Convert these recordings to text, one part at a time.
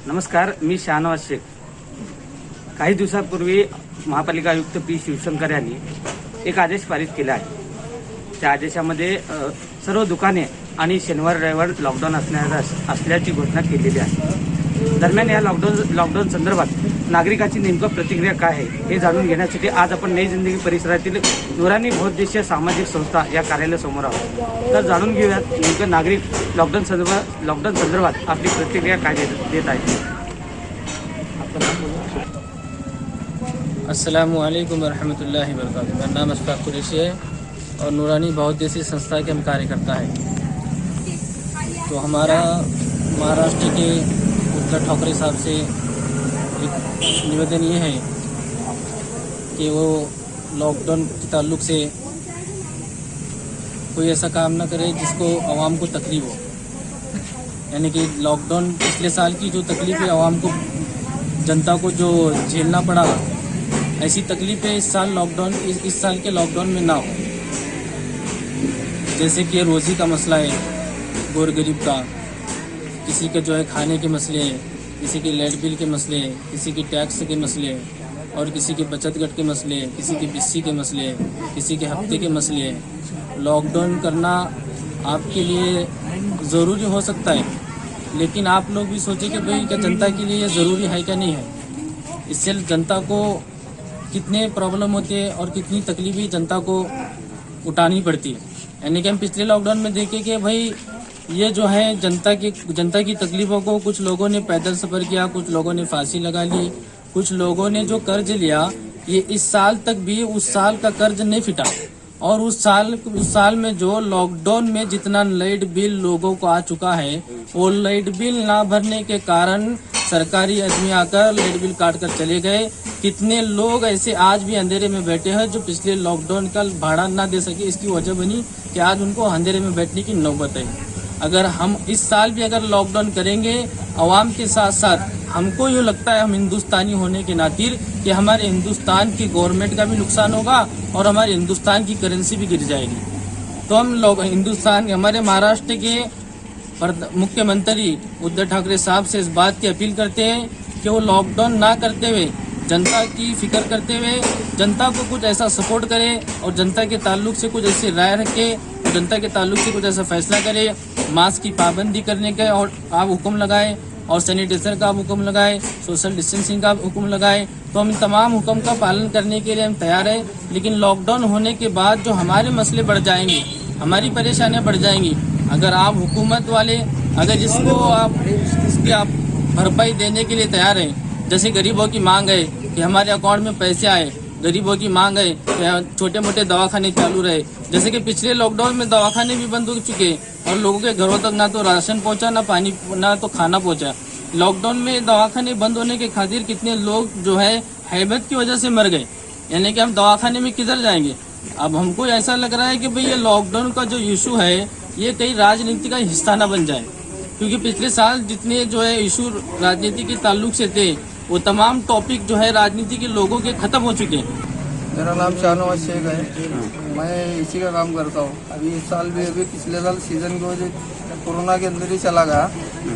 नमस्कार, मी शहानवाज शेख. काही दिवसांपूर्वी महापालिका आयुक्त पी शिवशंकर यांनी एक आदेश पारित केला आहे. त्या आदेशामध्ये सर्व दुकाने आणि शनिवार रविवार लॉकडाऊन असल्याची घोषणा केलेली आहे. दरम्यान या लॉकडाऊन संदर्भात नागरिकांची नेमकं प्रतिक्रिया काय आहे हे जाणून घेण्यासाठी आज आपण नई जिंदगी परिसरातील नुरानी बहुउद्देशीय सामाजिक संस्था या कार्यालयासमोर आहोत. तर जाणून घेऊयात नेमकं नागरिक लॉकडाऊन संदर्भात आपली प्रतिक्रिया काय देत आहेत. अस्सलामु अलैकुम वरहमतुल्लाहि वबरकातुहू. मेरा नाम अशफाक कुरैशी है और नूरानी बहुउद्देशीय संस्था के हम कार्यकर्ता हैं. तो हमारा महाराष्ट्र के उद्धव ठाकरे साहब से एक निवेदन ये है कि वो लॉकडाउन के ताल्लुक से कोई ऐसा काम ना करे जिसको आवाम को तकलीफ हो. यानी कि लॉकडाउन पिछले साल की जो तकलीफ़ें आवाम को, जनता को जो झेलना पड़ा, ऐसी तकलीफ़ें इस साल के लॉकडाउन में ना हो. जैसे कि रोज़ी का मसला है, गोर गरीब का, किसी के जो है खाने के मसले हैं, किसी के लाइट बिल के मसले हैं, किसी के टैक्स के मसले हैं और किसी के बचत गट के मसले हैं, किसी के बिस्सी के मसले हैं, किसी के हफ्ते के मसले हैं. लॉकडाउन करना आपके लिए ज़रूरी हो सकता है, लेकिन आप लोग भी सोचें कि भाई क्या जनता के लिए ये ज़रूरी है क्या नहीं है. इससे जनता को कितने प्रॉब्लम होते हैं और कितनी तकलीफ़ें जनता को उठानी पड़ती है. यानी कि हम पिछले लॉकडाउन में देखें कि भाई ये जो है जनता की तकलीफ़ों को कुछ लोगों ने पैदल सफ़र किया, कुछ लोगों ने फांसी लगा ली, कुछ लोगों ने जो कर्ज लिया ये इस साल तक भी उस साल का कर्ज नहीं फिटा. और उस साल में जो लॉकडाउन में जितना लाइट बिल लोगों को आ चुका है, वो लाइट बिल ना भरने के कारण सरकारी आदमी आकर लाइट बिल काट कर चले गए. कितने लोग ऐसे आज भी अंधेरे में बैठे हैं जो पिछले लॉकडाउन का भाड़ा ना दे सके. इसकी वजह बनी कि आज उनको अंधेरे में बैठने की नौबत है. अगर हम इस साल भी अगर लॉकडाउन करेंगे आवाम के साथ साथ, हमको यूँ लगता है हम हिंदुस्तानी होने के नाते कि हमारे हिंदुस्तान की गवर्नमेंट का भी नुकसान होगा और हमारे हिंदुस्तान की करेंसी भी गिर जाएगी. तो हम लोग हमारे महाराष्ट्र के मुख्यमंत्री उद्धव ठाकरे साहब से इस बात की अपील करते हैं कि वो लॉकडाउन ना करते हुए जनता की फिक्र करते हुए जनता को कुछ ऐसा सपोर्ट करे और जनता के ताल्लुक से कुछ ऐसी राय रखे और जनता के ताल्लुक से कुछ ऐसा फैसला करे. मास्क की पाबंदी करने का और आप हुक्म लगाए और सैनिटाइजर का आप हुक्म लगाए, सोशल डिस्टेंसिंग का हुक्म लगाए. तो हम तमाम हुक्म का पालन करने के लिए हम तैयार हैं. लेकिन लॉकडाउन होने के बाद जो हमारे मसले बढ़ जाएंगे, हमारी परेशानियां बढ़ जाएंगी. अगर आप हुकूमत वाले अगर इसकी आप भरपाई देने के लिए तैयार हैं, जैसे गरीबों की मांग है कि हमारे अकाउंट में पैसे आए, गरीबों की मांग है कि छोटे मोटे दवाखाने चालू रहे. जैसे कि पिछले लॉकडाउन में दवाखाने भी बंद हो चुके और लोगों के घरों तक ना तो राशन पहुंचा, ना पानी, ना तो खाना पहुंचा. लॉकडाउन में दवाखाने बंद होने के खातिर कितने लोग जो है हैबत की वजह से मर गए. यानी कि हम दवाखाने में किधर जाएंगे. अब हमको ऐसा लग रहा है कि भाई ये लॉकडाउन का जो इशू है ये कई राजनीति का हिस्सा ना बन जाए, क्योंकि पिछले साल जितने जो है इशू राजनीति के ताल्लुक से थे वो तमाम टॉपिक जो है राजनीति के लोगों के खत्म हो चुके हैं. मेरा नाम शहानवाज शेख है, मैं इसी का काम करता हूँ. अभी इस साल भी पिछले साल सीज़न की वजह कोरोना के अंदर ही चला गया,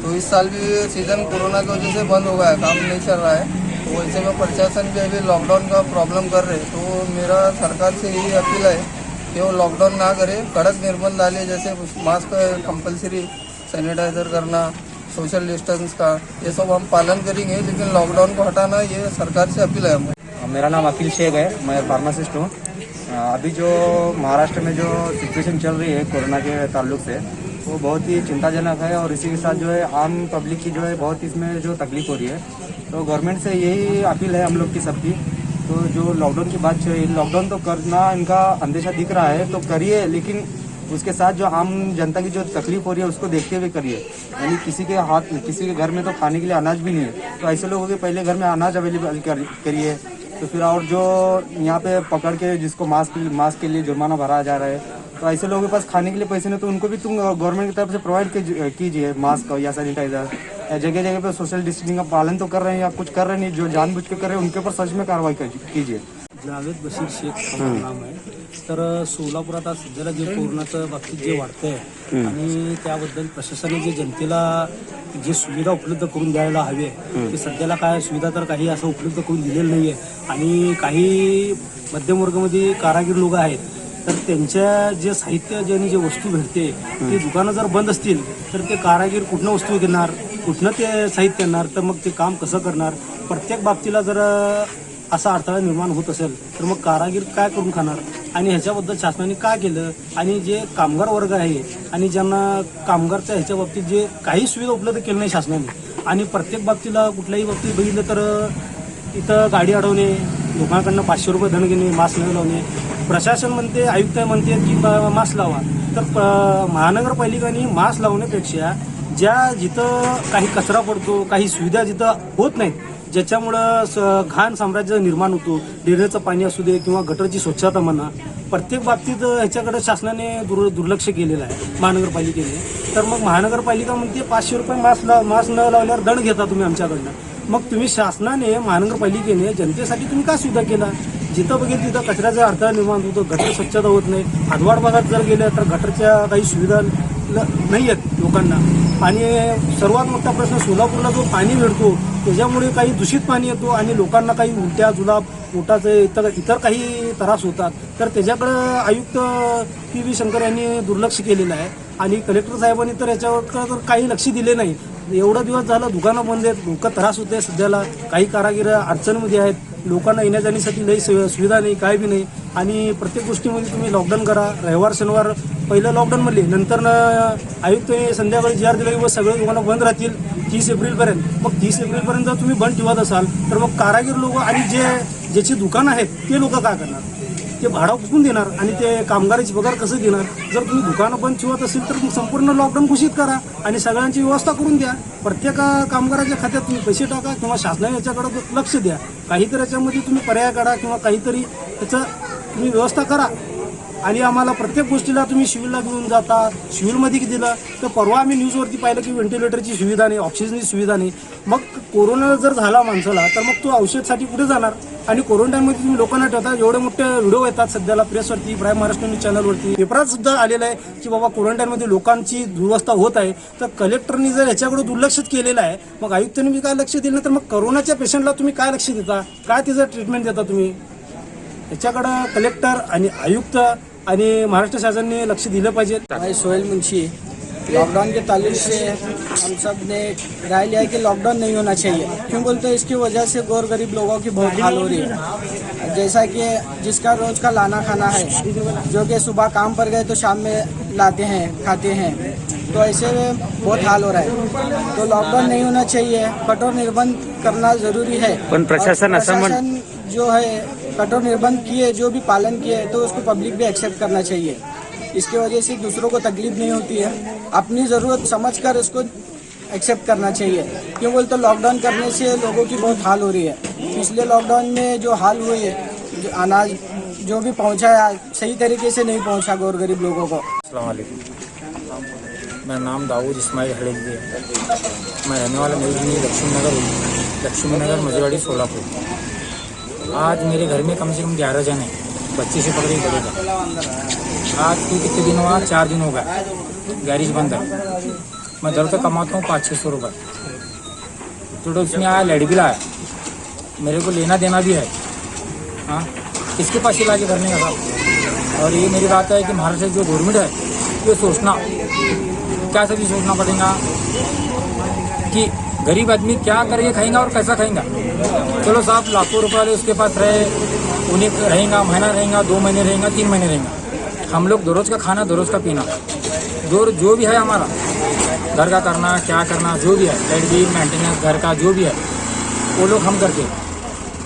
तो इस साल भी सीज़न कोरोना की वजह से बंद हो गया, काम नहीं चल रहा है. तो वैसे में प्रशासन भी अभी लॉकडाउन का प्रॉब्लम कर रहे. तो मेरा सरकार से यही अपील है कि वो लॉकडाउन ना करे, कड़क निर्बंध डाले, जैसे मास्क कंपलसरी, सैनिटाइजर करना, सोशल डिस्टेंस का, ये सब हम पालन करेंगे. लेकिन लॉकडाउन को हटाना ये सरकार से अपील है हमें. मेरा नाम अखिल शेख है, मैं फार्मासिस्ट हूँ. अभी जो महाराष्ट्र में जो सिचुएशन चल रही है कोरोना के ताल्लुक से वो बहुत ही चिंताजनक है और इसी के साथ जो है आम पब्लिक की जो है बहुत इसमें जो तकलीफ हो रही है. तो गवर्नमेंट से यही अपील है हम लोग की सबकी. तो जो लॉकडाउन की बात है, लॉकडाउन तो करना इनका अंदेशा दिख रहा है तो करिए, लेकिन उसके साथ जो आम जनता की जो तकलीफ हो रही है उसको देखते हुए करिए. यानी किसी के घर में तो खाने के लिए अनाज भी नहीं है, तो ऐसे लोगों के पहले घर में अनाज अवेलेबल करिए. तो फिर और जो यहाँ पे पकड़ के जिसको मास्क के लिए जुर्माना भरा जा रहा है, तो ऐसे लोगों के पास खाने के लिए पैसे नहीं, तो उनको भी तुम गवर्नमेंट की तरफ से प्रोवाइड कीजिए मास्क या सैनिटाइजर. जगह जगह पे सोशल डिस्टेंसिंग का पालन तो कर रहे हैं या कुछ कर रहे नहीं, जो जानबूझ के कर रहे हैं उनके ऊपर सच में कार्रवाई कीजिए. जावेद बशीर शेख हमारा नाम है. तर सोलापुरात आज सध्याला जे कोरोनाचं बाबतीत जे वाढतंय आणि त्याबद्दल प्रशासनाने जे जनतेला जे सुविधा उपलब्ध करून द्यायला हवे ते सध्याला काय सुविधा तर काही असं उपलब्ध करून दिलेलं नाहीये. आणि काही मध्यमवर्गामध्ये कारागीर लोक आहेत तर त्यांच्या जे साहित्य जे आणि जे वस्तू भेटते ते दुकानं जर बंद असतील तर ते कारागीर कुठनं वस्तू घेणार, कुठनं ते साहित्य आणणार, तर मग ते काम कसं करणार. प्रत्येक बाबतीला जर असा अडथळा निर्माण होत असेल तर मग कारागीर काय करून खाणार. आणि ह्याच्याबद्दल शासनाने काय केलं आणि जे कामगार वर्ग आहे आणि ज्यांना कामगारच्या ह्याच्या बाबतीत जे काही सुविधा उपलब्ध केल्या नाही शासनाने आणि प्रत्येक बाबतीला कुठल्याही बाबतीत बघितलं तर इथं गाडी अडवणे, लोकांकडनं 500 रुपये धन घेणे, मास्क न लावणे. प्रशासन म्हणते, आयुक्त म्हणते की मास्क लावा, तर महानगरपालिकांनी मास्क लावण्यापेक्षा जिथं काही कचरा पडतो, काही सुविधा जिथं होत नाहीत, ज्याच्यामुळं घाण साम्राज्य निर्माण होतो, ड्रेनेजचं पाणी असू दे किंवा गटरची स्वच्छता म्हणा, प्रत्येक बाबतीत ह्याच्याकडे शासनाने दुर्लक्ष केलेलं आहे महानगरपालिकेने. तर मग महानगरपालिका म्हणते 500 रुपये मास्क न लावल्यावर दंड घेता तुम्ही आमच्याकडनं. मग तुम्ही शासनाने, महानगरपालिकेने जनतेसाठी तुम्ही काय सुविधा केला. जिथं बघेल तिथं कचऱ्याचा अडथळा निर्माण होतो, गटर स्वच्छता होत नाही. हातवाड भागात जर गेलं तर गटरच्या काही सुविधा नाही आहेत लोकांना. आणि सर्वात मोठा प्रश्न, सोलापूरला जो पाणी मिळतो त्याच्यामुळे काही दूषित पाणी येतो आणि लोकांना काही उलट्या, जुलाब, पोटाचे इतर काही त्रास होतात. तर त्याच्याकडं आयुक्त PV शंकर यांनी दुर्लक्ष केलेलं आहे आणि कलेक्टर साहेबांनी तर याच्यावर काही लक्ष दिले नाही. एवढा दिवस झालं दुकानं बंद आहेत, लोक त्रास होते. सध्याला काही कारागीर अडचणीमध्ये आहेत, लोकांना येण्या जाण्यासाठी लई सुविधा नाही, काय बी नाही. आणि प्रत्येक गोष्टीमध्ये तुम्ही लॉकडाऊन करा. रविवार शनिवार पहिलं लॉकडाऊनमध्ये, नंतर आयुक्त संध्याकाळी GR दिला की सगळे दुकानं बंद राहतील 30 एप्रिलपर्यंत. मग 30 एप्रिलपर्यंत जर तुम्ही बंद ठेवत असाल तर मग कारागीर लोक आणि ज्याची दुकानं आहेत ते लोक काय करणार. ते भाडं कुठून देणार आणि ते कामगाराची पगार कसं देणार. जर तुम्ही दुकानं बंद ठेवत असेल तर संपूर्ण लॉकडाऊन घोषित करा आणि सगळ्यांची व्यवस्था करून द्या. प्रत्येक कामगाराच्या खात्यात तुम्ही पैसे टाका किंवा शासनाने याच्याकडे लक्ष द्या. काहीतरी याच्यामध्ये तुम्ही पर्याय काढा किंवा काहीतरी त्याचं तुम्ही व्यवस्था करा. आणि आम्हाला प्रत्येक गोष्टीला तुम्ही सिव्हिलला घेऊन जाता, सिव्हिलमध्ये दिलं तर परवा आम्ही न्यूजवरती पाहिलं की व्हेंटिलेटरची सुविधा नाही, ऑक्सिजनची सुविधा नाही. मग कोरोना जर झाला माणसाला तर मग तो औषधसाठी कुठे जाणार. आणि क्वारंटाईनमध्ये तुम्ही लोकांना ठेवता. एवढे मोठे व्हिडिओ येतात सध्याला प्रेसवरती, प्राईम महाराष्ट्र न्यूज चॅनलवरती, पेपरात सुद्धा आलेलं आहे की बाबा क्वारंटाईनमध्ये लोकांची दुर्वस्था होत आहे. तर कलेक्टरनी जर ह्याच्याकडे दुर्लक्षित केलेलं आहे, मग आयुक्तांनी बी काय लक्ष दिलं, तर मग कोरोनाच्या पेशंटला तुम्ही काय लक्ष देता, काय त्याचं ट्रीटमेंट देता तुम्ही. याच्याकडं कलेक्टर आणि आयुक्त आणि महाराष्ट्र शासनाने लक्ष दिलं पाहिजे. भाई सोहेल मुंशी, लॉकडाउन के ताल्लुक से हम सब ने राय लिया कि लॉकडाउन नहीं होना चाहिए. क्यों बोलते हैं, इसकी वजह से गौर गरीब लोगों की बहुत हाल हो रही है. जैसा कि जिसका रोज का लाना खाना है, जो कि सुबह काम पर गए तो शाम में लाते हैं, खाते हैं, तो ऐसे में बहुत हाल हो रहा है. तो लॉकडाउन नहीं होना चाहिए, कठोर निर्बंध करना जरूरी है. पण प्रशासन जो है कठोर निर्बंध किए, जो भी पालन किए, तो उसको पब्लिक भी एक्सेप्ट करना चाहिए. इसकी वजह से दूसरों को तकलीफ नहीं होती है. अपनी ज़रूरत समझकर उसको एक्सेप्ट करना चाहिए. क्यों बोलते लॉकडाउन करने से लोगों की बहुत हाल हो रही है. पिछले लॉकडाउन में जो हाल हुए, जो अनाज जो भी पहुंचा है सही तरीके से नहीं पहुंचा गौर गरीब लोगों को. अस्सलाम वालेकुम. मेरा नाम दाऊद इस्माइल हड़ेली है. मैं रहने वाला मेरी लक्ष्मी नगर मजेवाड़ी सोलापुर. आज मेरे घर में कम से कम 11 जन हैं, बच्चे से पकड़े पड़ेगा. आज तो कितने दिन हुआ, 4 दिन हो गए, गैरेज बंद है. मैं दर तक कमाता हूँ 500-600 रुपये. तो उसमें आया, लाइट बिल आया, मेरे को लेना देना भी है. हाँ, किसके पास इलाज करने का साहब. और ये मेरी बात है कि महाराष्ट्र जो गवर्नमेंट है ये सोचना, क्या सभी सोचना पड़ेगा कि गरीब आदमी क्या करके खाएंगा और कैसा खाएंगा. चलो साहब, लाखों रुपए वाले उसके पास रहे, उन्हें रहेगा, महीना रहेगा, 2 महीने रहेगा, 3 महीने रहेगा. हम लोग दररोज का खाना, दररोज का पीना, जो भी है हमारा घर का करना, क्या करना, जो भी है, लाइट बिल, मेंटेनेंस, घर का जो भी है, वो लोग हम करते.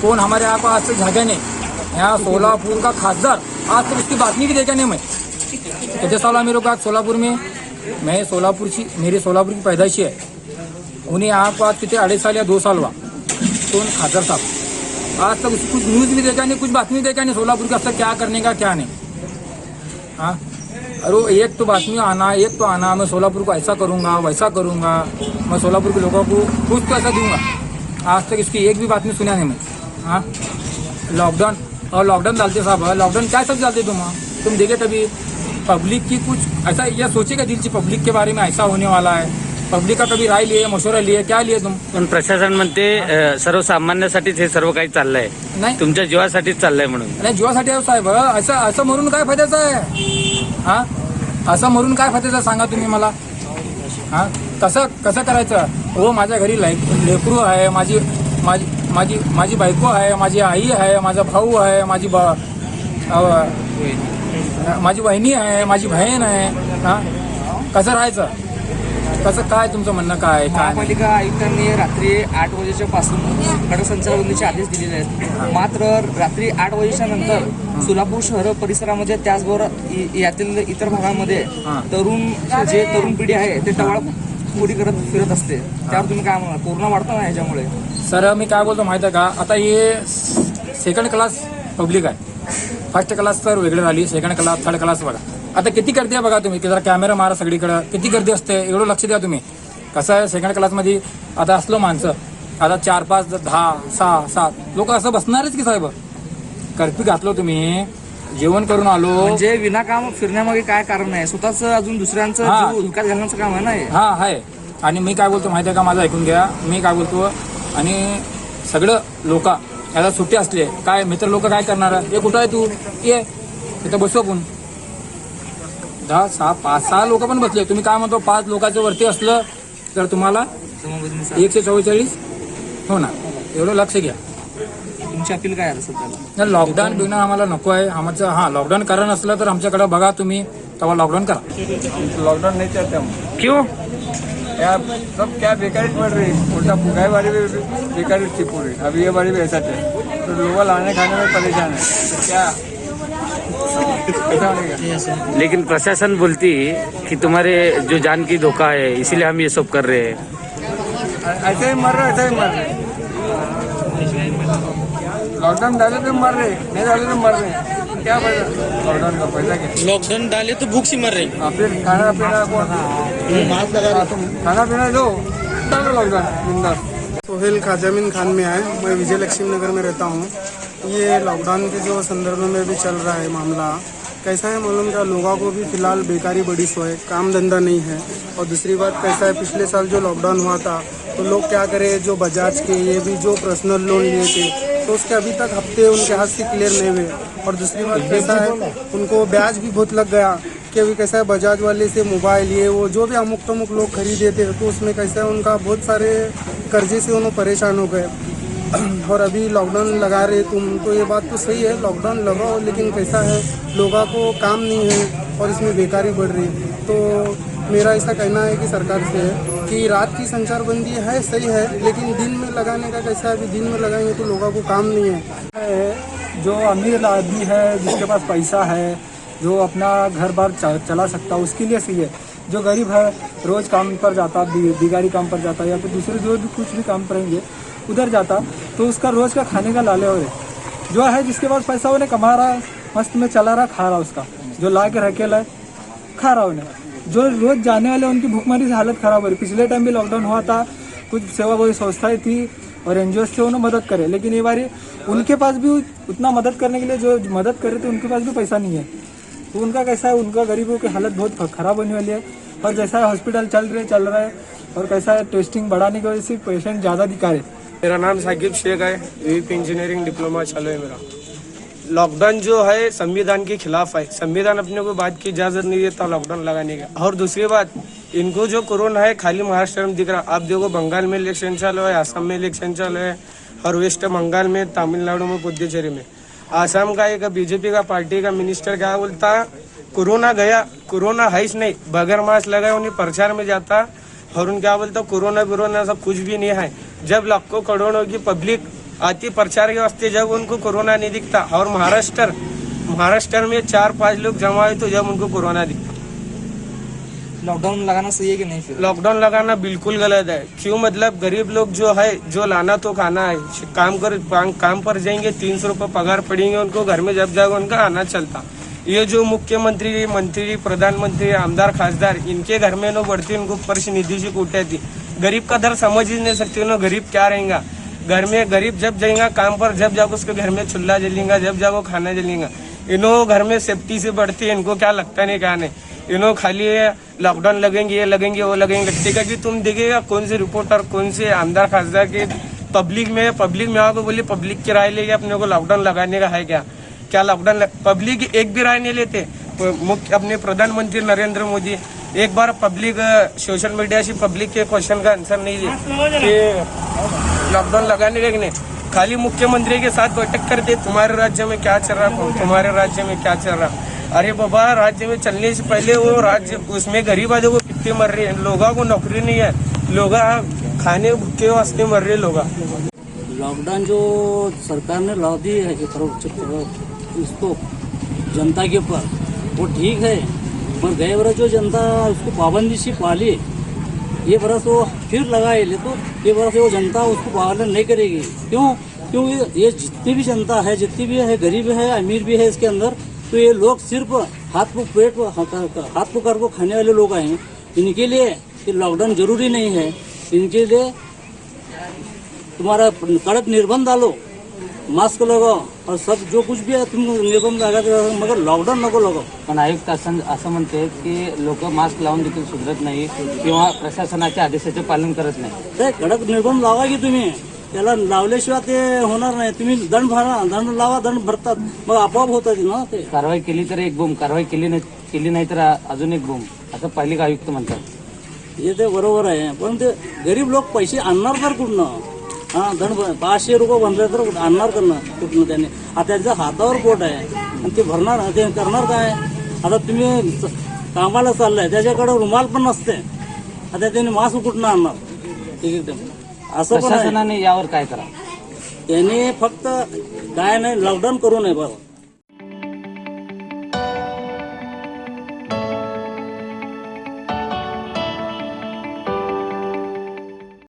कौन हमारे यहाँ पर आज तक झाके नहीं. यहाँ सोलापुर का खासदार आज तक उसकी बात नहीं भी देखा नहीं. मैं कितने साल मेरे को आज सोलापुर में, मैं मेरी सोलापुर की पैदाइशी है. उन्हें यहाँ को आज कितने 2.5 साल या 2 साल हुआ. कौन खासदार साहब आज तक उसको कुछ न्यूज़ भी देखा नहीं, कुछ बात नहीं देखा नहीं सोलापुर का क्या करने का क्या नहीं. हाँ, अरे एक तो बातमी आना, मैं सोलापुर को ऐसा करूँगा, वैसा करूँगा, मैं सोलापुर के लोगों को कुछ पैसा दूंगा. आज तक इसकी एक भी बात नहीं सुना नहीं मैं. हाँ, लॉकडाउन डालते साहब, लॉकडाउन क्या सब डालते तुम. तुम देखे कभी पब्लिक की कुछ ऐसा या सोचेगा दिल की पब्लिक के बारे में ऐसा होने वाला है, पब्लिक का कभी राय लिए मशवरा लिए, क्या लिए तुम? पण प्रशासन म्हणते सर्वसामान्यांसाठीच हे सर्व काही चाललंय, नाही तुमच्या जीवासाठीच चाललंय म्हणून. नाही जीवासाठी आहे साहेब, असं असं मरून काय फायद्याचं आहे? हा असं मरून काय फायद्याचं सांगा तुम्ही मला. हा कसं कसं करायचं? हो माझ्या घरी लेकरू आहे, माझी माझी माझी माझी बायको आहे, माझी आई आहे, माझा भाऊ आहे, माझी वहिनी आहे, माझी बहीण आहे. हा कसं राहायचं? कसं काय तुमचं म्हणणं काय? महापालिका आयुक्तांनी रात्री 8 वाजेच्या पासून कडक संचारबंदीचे आदेश दिलेले आहेत. मात्र रात्री 8 वाजेच्या नंतर सोलापूर शहर परिसरामध्ये त्याचबरोबर यातील इतर भागामध्ये तरुण पिढी आहे ते टवाळखोरी करत फिरत असते. त्यावर तुम्ही काय म्हणणार? कोरोना वाढतो ना ह्याच्यामुळे? सर मी काय बोलतो माहिती आहे का, आता हे सेकंड क्लास पब्लिक आहे. फर्स्ट क्लास तर वेगळी झाली, सेकंड क्लास थर्ड क्लास बघा. आता किती गर्दी आहे बघा तुम्ही, की जरा कॅमेरा मारा सगळीकडं, किती गर्दी असते एवढं लक्ष द्या तुम्ही. कसं आहे सेकंड क्लासमध्ये आता असलो माणसं आता 4, 5, 10, 6, 7 लोक असं बसणारच की साहेब. कर्फ्यू घातलो तुम्ही, जेवण करून आलो म्हणजे विनाकाम फिरण्यामागे काय कारण आहे? स्वतःच अजून दुसऱ्यांचं जीव धोक्यात घालण्याचं काम आहे ना हे. हा आहे. आणि मी काय बोलतो माहिती आहे का, माझं ऐकून घ्या, मी काय बोलतो. आणि सगळं लोक याला सुट्टी असले काय मित्र लोक काय करणार? हे कुठं आहे तू, ये इथं बसू आपण. 10, 6, 5, 6 लोक पण बसले. तुम्ही काय म्हणतो 5 लोकांच्या वरती असलं तर तुम्हाला 144 हो ना, एवढं लक्ष घ्या. तुमची अपील काय आहे सध्याला? लॉकडाऊन बिना आम्हाला नको आहे आमचं. हा लॉकडाऊन कारण असलं तर आमच्याकडे बघा तुम्ही, तेव्हा लॉकडाऊन करा. लॉकडाउन नहीं चाहते हम. क्यों? क्या सब क्या बेकारी पड़ रही है, उल्टा पुगाई बारी भी बेकारी थी पूरी. अभी ये बारी भी ऐसा थे तो लोग लाने खाने में परेशान है. तो क्या ऐसा होने का? लेकिन प्रशासन बोलती कि तुम्हारे जो जान की धोखा है इसीलिए हम ये सब कर रहे हैं. ऐसे ही मर रहे, ऐसे ही मर रहे. लॉकडाउन डाले तो मर रहे, नहीं डाले तो मर रहे. क्या फायदा लॉकडाउन का? पैसा क्या? लॉकडाउन डाले तो भूख से मर रहे. फिर खाना पीना कौन? खाना पीना दो, डालो लॉकडाउन बिंदास. सोहेल खाजामिन खान में है, मैं विजय लक्ष्मी नगर में रहता हूँ. ये लॉकडाउन के जो संदर्भ में भी चल रहा है मामला, कैसा है मालूम क्या, लोगों को भी फिलहाल बेकारी बड़ी सो है, काम धंधा नहीं है. और दूसरी बात कैसा है, पिछले साल जो लॉकडाउन हुआ था तो लोग क्या करें, जो बजाज के ये भी जो पर्सनल लोन लिए थे तो उसके अभी तक हफ्ते उनके हाथ से क्लियर नहीं हुए. और दूसरी बात कैसा है, उनको ब्याज भी बहुत लग गया. कि अभी कैसा है, बजाज वाले से मोबाइल ये वो जो भी अमुक तमुक लोग खरीदे थे तो उसमें कैसा है, उनका बहुत सारे कर्जे से उन्होंने परेशान हो गए. और अभी लॉकडाउन लगा रहे तुम, तो ये बात तो सही है, लॉकडाउन लगाओ, लेकिन कैसा है लोगों को काम नहीं है और इसमें बेकारी बढ़ रही. तो मेरा ऐसा कहना है कि सरकार से है कि रात की संचारबंदी है सही है, लेकिन दिन में लगाने का कैसा है, अभी दिन में लगाएंगे तो लोगों को काम नहीं है. जो अमीर आदमी है, जिसके पास पैसा है, जो अपना घर बार चला सकता है, उसके लिए सही है. जो गरीब है, रोज काम पर जाता, दिगाड़ी काम पर जाता, या फिर दूसरे जो भी कुछ भी काम करेंगे उधर जाता, तो उसका रोज का खाने का लाले हो रहे. जो है जिसके पास पैसा उन्हें कमा रहा है, मस्त में चला रहा, खा रहा, उसका जो ला के रखे लाए खा रहा उन्हें. जो रोज जाने वाले उनकी भूखमरी से हालत खराब हो रही. पिछले टाइम भी लॉकडाउन हुआ था, कुछ सेवाभावी संस्थाएं थी और एनजीओ से उन्हें मदद करे, लेकिन ये बारी उनके पास भी उतना मदद करने के लिए जो मदद करे थे उनके पास भी पैसा नहीं है. तो उनका कैसा है, उनका गरीबों की हालत बहुत खराब होने वाली है. और जैसा है हॉस्पिटल चल रहा है और कैसा है टेस्टिंग बढ़ाने की वजह से पेशेंट ज़्यादा दिखा रहे. मेरा नाम साकिब शेख है, यूपी इंजीनियरिंग डिप्लोमा चालू है मेरा. लॉकडाउन जो है संविधान के खिलाफ है. संविधान अपने को बात की इजाजत नहीं देता लॉकडाउन लगाने का. और दूसरी बात, इनको जो कोरोना है खाली महाराष्ट्र में दिख रहा. आप देखो बंगाल में इलेक्शन चालू है, आसाम में इलेक्शन चालू है, और वेस्ट बंगाल में, तमिलनाडु में, पुडुचेरी में. आसाम का एक बीजेपी का पार्टी का मिनिस्टर क्या बोलता, कोरोना गया, कोरोना है ही नहीं, बगैर मास्क लगाए उन्हें प्रचार में जाता और उन क्या बोलता कोरोना सब कुछ भी नहीं है. जब लाखों करोड़ों की पब्लिक आती प्रचार के वास्ते, जब उनको कोरोना नहीं दिखता. और महाराष्ट्र में 4-5 लोग जमा हुए तो जब उनको कोरोना दिखता. लॉकडाउन लगाना सही है कि नहीं? फिर लॉकडाउन लगाना बिल्कुल गलत है. क्यों? मतलब गरीब लोग जो है, जो लाना तो खाना है, काम पर जाएंगे, 300 रुपये पगार पड़ेंगे उनको, घर में जब जाएगा उनका आना चलता. ये जो मुख्यमंत्री, मंत्री, प्रधानमंत्री, आमदार, खासदार, इनके घर में नो बढ़ती, उनको ऊपर से निधि से कूटती. गरीब का दर समझ ही नहीं सकते उन्होंने. गरीब क्या रहेगा घर में? गरीब जब जाएगा काम पर, जब जाकर उसके घर में चूल्हा जलेगा, जब जाकर खाना जलेगा. इन्हों घर में सेफ्टी से बढ़ती है, इनको क्या लगता नहीं क्या नहीं, इन्हों खाली लॉकडाउन लगेंगे, ये लगेंगे, वो लगेंगे, लगते का कि तुम देखिएगा कौन से रिपोर्टर, कौन से आमदार खासदार के पब्लिक में आओगे बोले पब्लिक की राय लेके अपने को लॉकडाउन लगाने का है क्या लॉकडाउन पब्लिक एक भी राय नहीं लेते। मुख्य अपने प्रधानमंत्री नरेंद्र मोदी एक बार पब्लिक सोशल मीडिया से पब्लिक के क्वेश्चन का आंसर नहीं दिए कि लॉकडाउन लगाने का कि नहीं, खाली मुख्यमंत्री के साथ बैठक करते तुम्हारे राज्य में क्या चल रहा, तुम्हारे राज्य में क्या चल रहा। अरे बाबा, राज्य में चलने से पहले वो राज्य उसमें गरीब आदमी को कितने मर रहे हैं, लोगों को नौकरी नहीं है, लोग खाने भूखे वास्ते मर रहे लोग। लॉकडाउन जो सरकार ने ला दी है इसको जनता के ऊपर, वो ठीक है, पर गए बरस जो जनता उसको पाबंदी से पाली, ये बरस वो फिर लगाए ले तो ये बरस वो जनता उसको पालन नहीं करेगी। क्यों ये जितनी भी जनता है, जितनी भी है, गरीब है, अमीर भी है इसके अंदर, तो ये लोग सिर्फ हाथ पकड़ को खाने वाले लोग हैं। इनके लिए ये लॉकडाउन जरूरी नहीं है, इनके लिए तुम्हारा कड़क निर्बंध डालो, मास्क लगाओ और सब जो कुछ भी आहे तुम निर्बंध लगा, मगर लॉकडाऊन नको लगाओ. पण आयुक्त असं म्हणते की लोक मास्क लावून देखील सुधरत नाही किंवा प्रशासनाच्या आदेशाचे पालन करत नाही. ते कडक निर्बंध लावा की तुम्ही, त्याला लावल्याशिवाय ते होणार नाही. तुम्ही दंड भरा, दंड लावा, दंड भरतात मग आपोआप होतात ना. ते कारवाई केली तर एक बोंब, कारवाई केली नाही तर अजून एक बोंब, असं पालिका आयुक्त म्हणतात. हे ते बरोबर आहे, पण ते गरीब लोक पैसे आणणार तर कुठनं? हा, दंड 500 रुपये भरले तर आणणार कुठनं त्याने? आता त्यांच्या हातावर पोट आहे आणि ते भरणार, ते करणार काय? आता तुम्ही कामाला चाललाय, त्याच्याकडे रुमाल पण नसते, आता त्याने मास्क कुठनं आणणार? ठीक आहे, असं पण प्रशासनाने यावर काय करा? त्याने फक्त काय नाही, लॉकडाऊन करू नये बरं.